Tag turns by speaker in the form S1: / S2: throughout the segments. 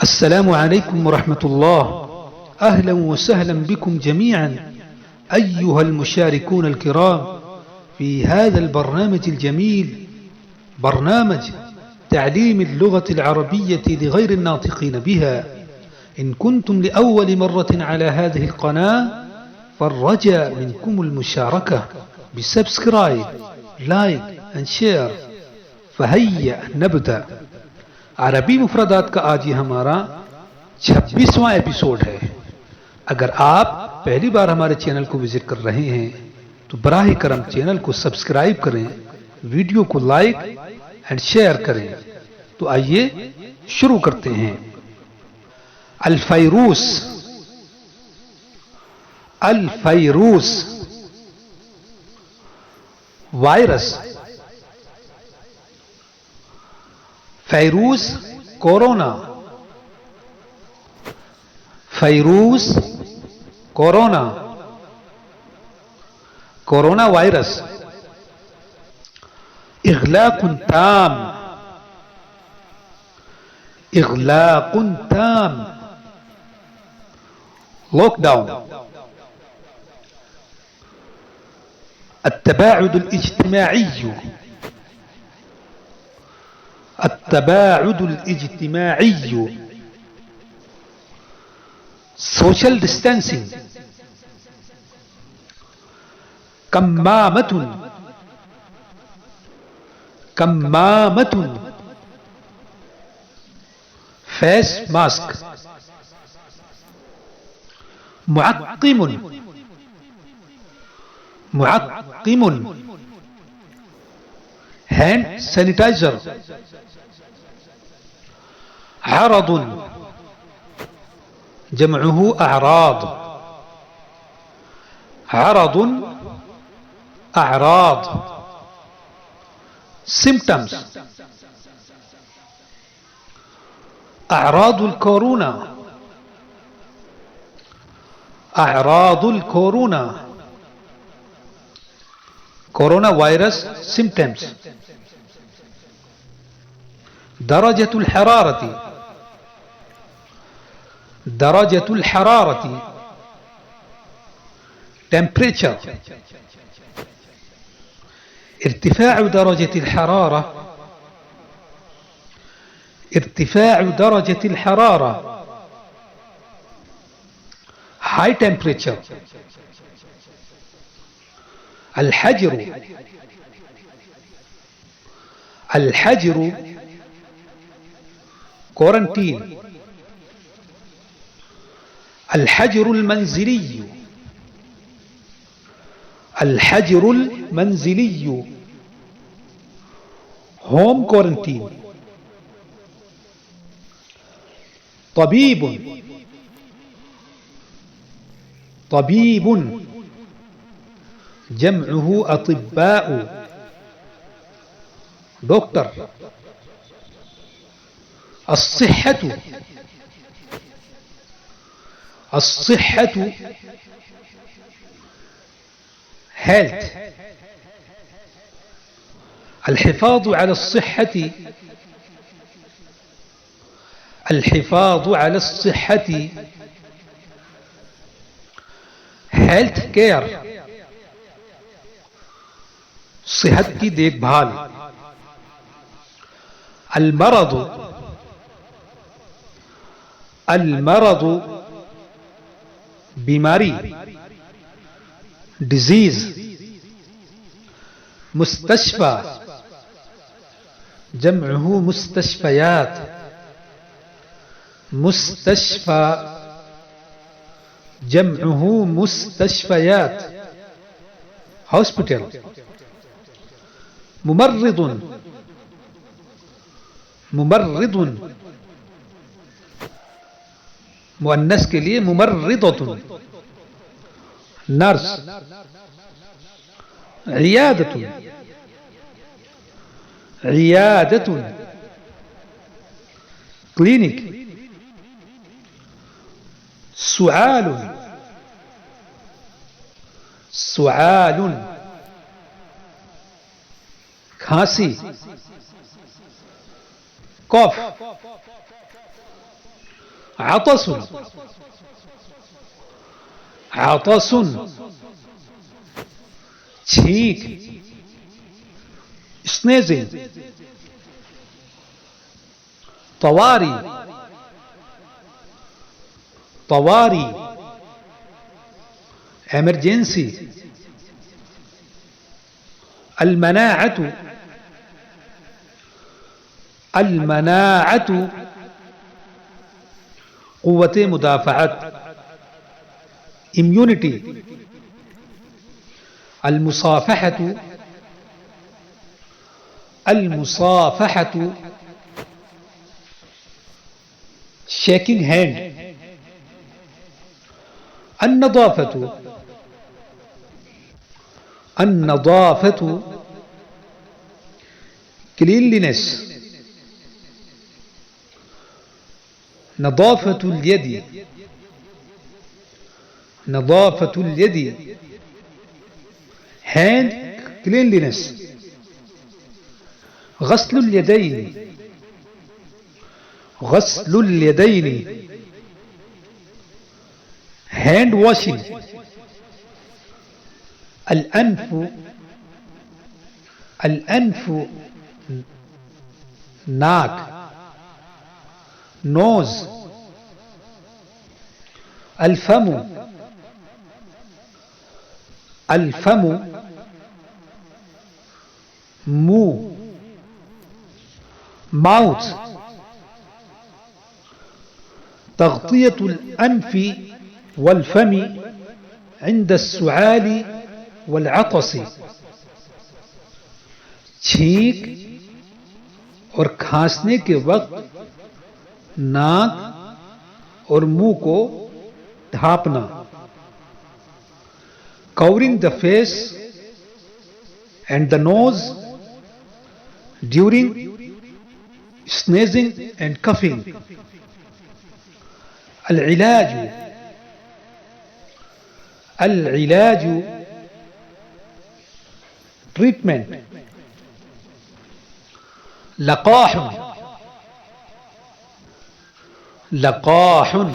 S1: السلام عليكم ورحمة الله. أهلا وسهلا بكم جميعا أيها المشاركون الكرام في هذا البرنامج الجميل، برنامج تعليم اللغة العربية لغير الناطقين بها. إن كنتم لأول مرة على هذه القناة فالرجاء منكم المشاركة بسبسكرايب لاइक एंड शेयर। फहैया नबदा। अरबी मुफरदात का आज ये हमारा 26वां एपिसोड है। अगर आप पहली बार हमारे चैनल को विजिट कर रहे हैं तो बराह करम चैनल को सब्सक्राइब करें, वीडियो को लाइक एंड शेयर करें। तो आइए शुरू करते हैं। अल-फैरूस। अल-फैरूस वायरस। फैरूस कोरोना। फैरूस कोरोना। Corona virus. इग़लाक़ुन ताम। इग़लाक़ुन ताम लॉकडाउन। التباعد الاجتماعي। التباعد الاجتماعي social distancing. كمامة. كمامة face mask. معقم. معقم hand sanitizer. عرض جمعه أعراض. عرض أعراض symptoms. أعراض الكورونا. أعراض الكورونا कोरोना वायरस सिम्टम्स। दरजतुल हरारती। दरजतुल हरारती टेम्परेचर। ارتفاع درجة الحرارة. ارتفاع درجة الحرارة high temperature. الحجر. الحجر كورنتين. الحجر المنزلي. الحجر المنزلي هوم كورنتين. طبيب. طبيب جمعه أطباء دكتور. الصحة. الصحة health. الحفاظ على الصحة. الحفاظ على الصحة health care. सेहत की देखभाल। अलमरद। अलमरद बीमारी डिजीज। मुस्तशफा जमअहु मुस्तशफयात। मुस्तशफा जमअहु मुस्तशफयात हॉस्पिटल। मुमर्रिद। मुमर्रिद मुअन्नस के लिए मुमर्रिदतुन नर्स। इयादतुन। इयादतुन क्लिनिक। सुआलुन। सुआलुन खांसी। कफ। आतसुन, आतसुन छींक, स्नेजिंग, तवारी, तवारी इमरजेंसी, अलमनाअतु, अलमनाअतु क़ुव्वते मुदाफ़अत, इम्यूनिटी, अलमुसाफ़हतु, अलमुसाफ़हतु शेकिंग हैंड, अन्नज़ाफ़तु, अन्नज़ाफ़तु क्लीनलीनेस, नज़ाफ़तुल यदी, नज़ाफ़तुल यदी हैंड क्लीनलीनेस, गस्लुल यदैनि, गस्लुल यदैनि हैंड वॉशिंग, अल अनफु, अल अनफु नाक, नोज, अल्फमु, अल्फमु मुंह, माउथ, तग़तियतुल अनफी वल फमी इंद अस्सुआली वल अतसी, छींक और खांसने के वक्त नाक और मुंह को ढांपना, covering the face and the nose during sneezing and coughing, अल-इलाजु, अल-इलाजु ट्रीटमेंट, लक़ाहुन, लक़ाहुन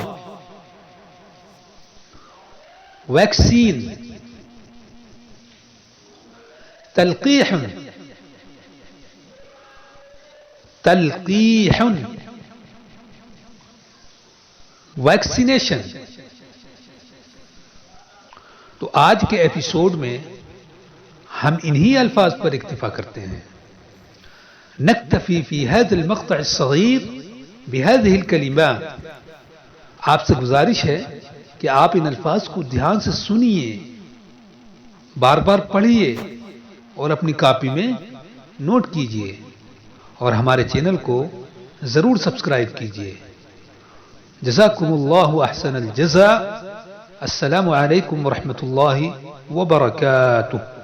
S1: वैक्सीन, तलक़ीहुन, तलक़ीहुन वैक्सीनेशन। तो आज के एपिसोड में हम इन्हीं अल्फाज पर इक्तिफा करते हैं। नक्तफी फी हाज़िल मक़्तअ अस्सग़ीर बिहाज़िहिल कलिमात। आपसे गुजारिश है कि आप इन अल्फाज को ध्यान से सुनिए, बार बार पढ़िए और अपनी कॉपी में नोट कीजिए और हमारे चैनल को ज़रूर सब्सक्राइब कीजिए। जज़ाकुमुल्लाहु अहसनल जज़ा। अस्सलामु अलैकुम व रहमतुल्लाहि व बरकातुहू।